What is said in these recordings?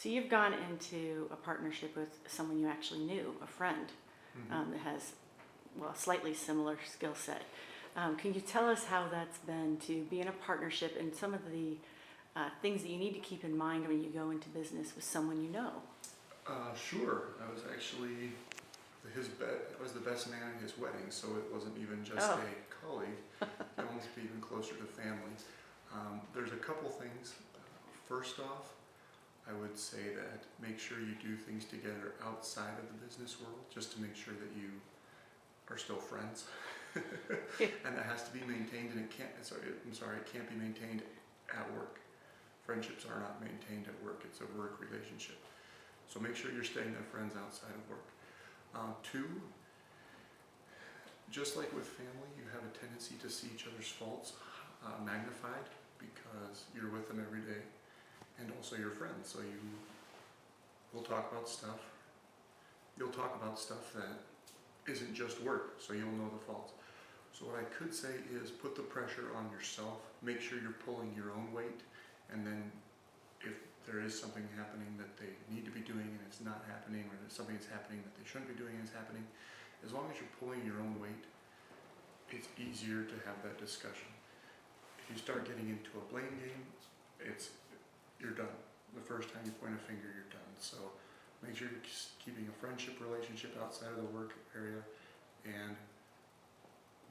So you've gone into a partnership with someone you actually knew, a friend, that has, well, a slightly similar skill set. Can you tell us how that's been to be in a partnership and some of the things that you need to keep in mind when you go into business with someone you know? Sure. I was actually I was the best man at his wedding, so it wasn't even just Oh, a colleague. It almost be even closer to family. There's a couple things. First off, I would say that make sure you do things together outside of the business world, just to make sure that you are still friends. yeah. And that has to be maintained, and it can't. It can't be maintained at work. Friendships are not maintained at work. It's a work relationship. So make sure you're staying with friends outside of work. Two, just like with family, you have a tendency to see each other's faults magnified because you're with them every day, and also your friends. So you will talk about stuff. You'll talk about stuff that isn't just work, so you'll know the faults. So what I could say is put the pressure on yourself. Make sure you're pulling your own weight, and then if there is something happening that they need to be doing and it's not happening, or there's something that's happening that they shouldn't be doing and it's happening, as long as you're pulling your own weight, it's easier to have that discussion. If you start getting into a blame game, you're done. The first time you point a finger, you're done. So make sure you're keeping a friendship relationship outside of the work area, and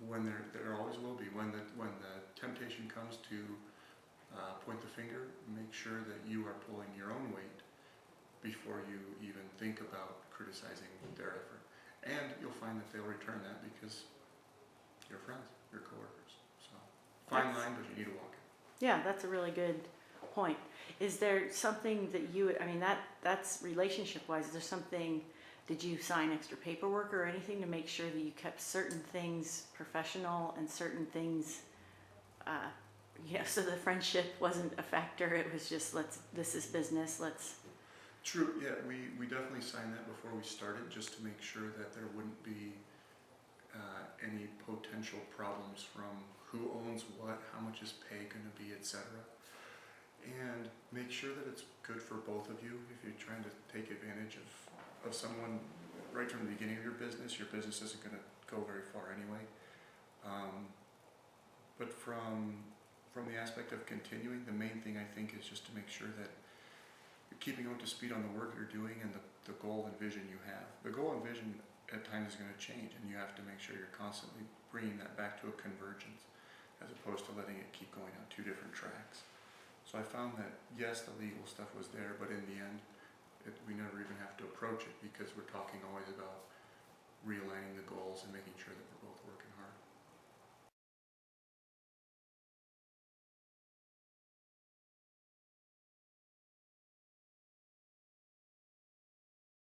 when there always will be, when the temptation comes to point the finger, make sure that you are pulling your own weight before you even think about criticizing their effort. And you'll find that they'll return that because you're friends, you're coworkers. So fine line, but you need to walk it. Yeah, that's a really good point. Is there something that I mean, that's relationship wise, is there something, did you sign extra paperwork or anything to make sure that you kept certain things professional and certain things, so the friendship wasn't a factor, it was just, this is business, True, yeah, we definitely signed that before we started, just to make sure that there wouldn't be any potential problems from who owns what, how much is pay going to be, etc. And make sure that it's good for both of you. If you're trying to take advantage of someone right from the beginning of your business isn't going to go very far anyway. But from the aspect of continuing, the main thing I think is just to make sure that you're keeping up to speed on the work you're doing and the goal and vision you have. The goal and vision at times is going to change, and you have to make sure you're constantly bringing that back to a convergence, as opposed to letting it keep going on two different tracks. So I found that, yes, the legal stuff was there, but in the end, we never even have to approach it because we're talking always about realigning the goals and making sure that we're